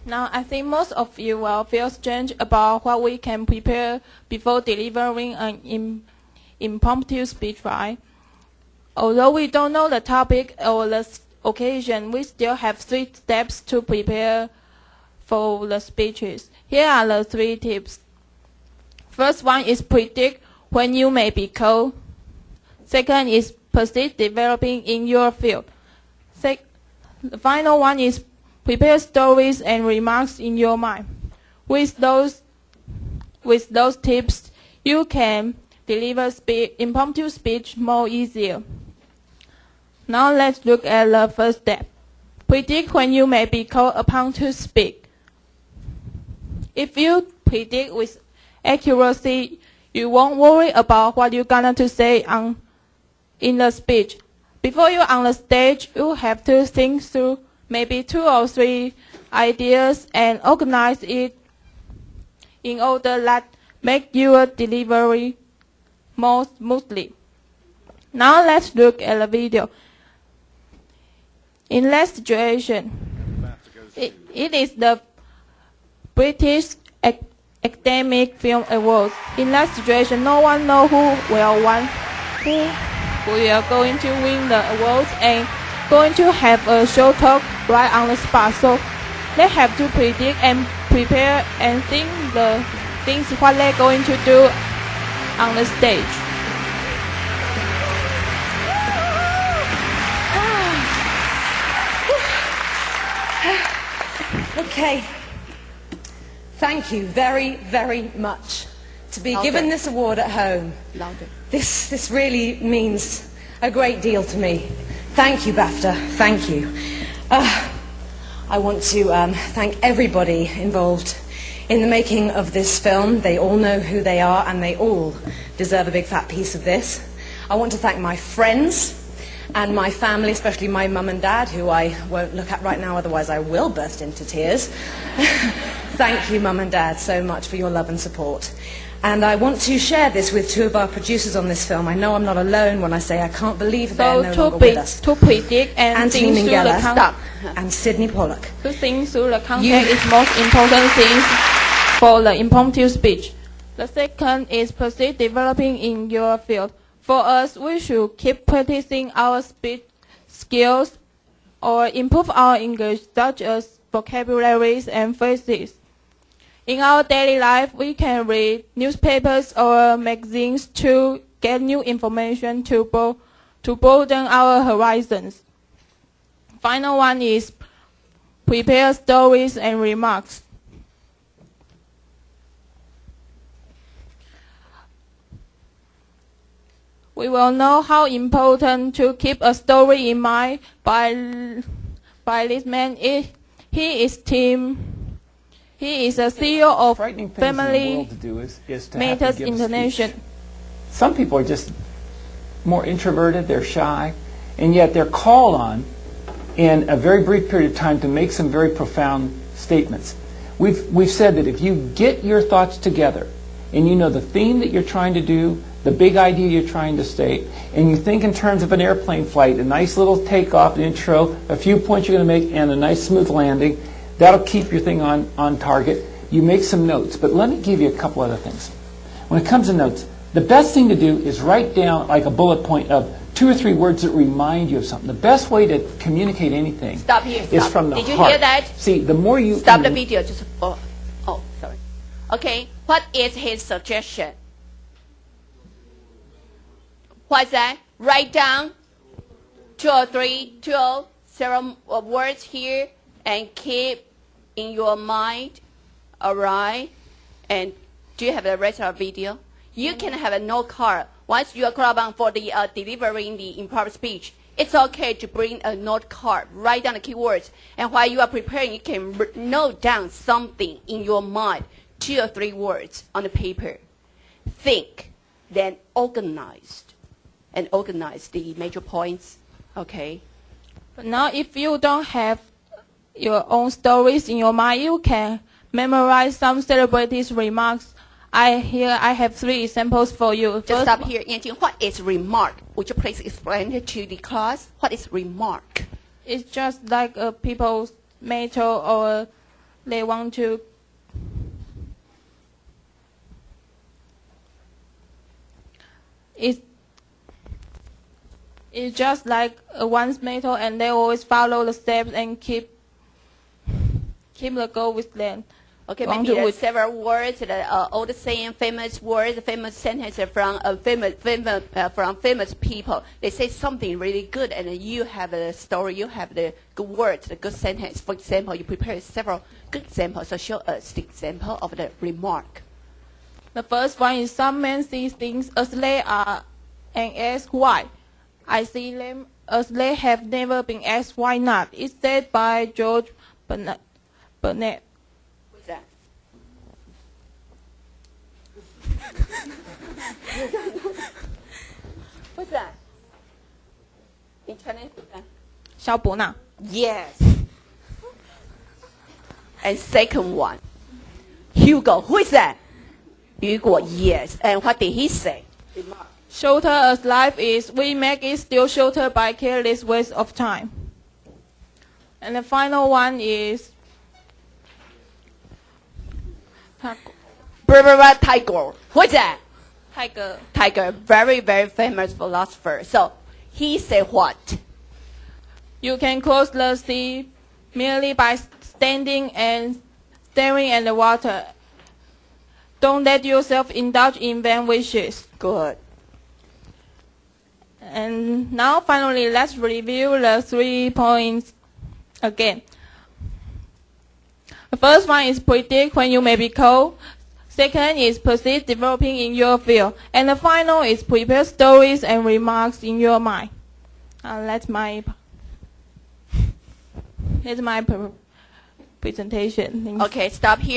Now, I think most of you will feel strange about what we can prepare before delivering an impromptu speech, right? Although we don't know the topic or the occasion, we still have 3 steps to prepare for the speeches. Here are the 3 tips. First one is predict when you may be called. Second is persist developing in your field. The final one is prepare stories and remarks in your mind. With those tips, you can deliver impromptu speech more easier. Now let's look at the first step. Predict when you may be called upon to speak. If you predict with accuracy, you won't worry about what you're gonna to say in the speech. Before you're on the stage, you have to think through maybe 2 or 3 ideas and organize it in order that make your delivery more smoothly. Now let's look at the video. In that situation, it is the British Academic Film Awards. In that situation, no one knows who we are going to win the awards and going to have a show talk right on the spot. So they have to predict and prepare and think the things what they're going to do on the stage. Okay. Thank you very, very much. To be given this award at home, this really means a great deal to me. Thank you, BAFTA. Thank you. I want to thank everybody involved in the making of this film. They all know who they are and they all deserve a big fat piece of this. I want to thank my friends and my family, especially my mum and dad, who I won't look at right now, otherwise I will burst into tears. Thank you, Mum and Dad, so much for your love and support. And I want to share this with 2 of our producers on this film. I know I'm not alone when I say I can't believe they're no longer with us. To predict and think through the content. And Sydney Pollock. To think through the content is most important thing for the impromptu speech. The second is persist developing in your field. For us, we should keep practicing our speech skills or improve our English, such as vocabularies and phrases. In our daily life, we can read newspapers or magazines to get new information to broaden our horizons. Final one is prepare stories and remarks. We will know how important to keep a story in mind by this man. He is a CEO of Family Matters International. Some people are just more introverted, they're shy, and yet they're called on in a very brief period of time to make some very profound statements. We've said that if you get your thoughts together and you know the theme that you're trying to do, the big idea you're trying to state, and you think in terms of an airplane flight, a nice little takeoff, an intro, a few points you're going to make, and a nice smooth landing, that'll keep your thing on target. You make some notes, but let me give you a couple other things. When it comes to notes, the best thing to do is write down like a bullet point of 2 or 3 words that remind you of something. The best way to communicate anything is from the heart. Did you hear that? See, the more you... Stop the video. Just sorry. Okay, what is his suggestion? What's that? Write down 2 or 3 words here and keep in your mind, alright? And do you have the rest of the video? You can have a note card. Once you are called upon for the delivering the improper speech, it's okay to bring a note card, write down the keywords, and while you are preparing, you can note down something in your mind, 2 or 3 words on the paper. Think, then organize the major points, okay? But now if you don't have your own stories in your mind, you can memorize some celebrities' remarks. I have 3 examples for you. Just stop here, Yanjing. What is remark? Would you please explain it to the class? What is remark? It's just like people's matter or they want to it's just like one's mentor, and they always follow the steps and keep the goal with them. Okay, Want maybe to there are with- several words, old saying, famous words, famous sentences from famous people. They say something really good, and then you have the story, you have the good words, the good sentence. For example, you prepare several good examples, so show us the example of the remark. The first one is some men see things as they are and ask why. I see them as they have never been asked why not. It's said by George Burnett. Who's that? Who's that? In Chinese, who's that? 萧伯纳. Yes. And second one, Hugo. Who is that? Hugo. Yes. And what did he say? Shorter as life is, we make it still shorter by careless waste of time. And the final one is Tiger. Who is that? Tiger. Tiger. Very, very famous philosopher. So he said what? You can cross the sea merely by standing and staring at the water. Don't let yourself indulge in vain wishes. Good. And now finally, let's review the 3 points again. The first one is predict when you may be called. Second is persist developing in your field. And the final is prepare stories and remarks in your mind. That's my presentation. Thanks. Okay, stop here.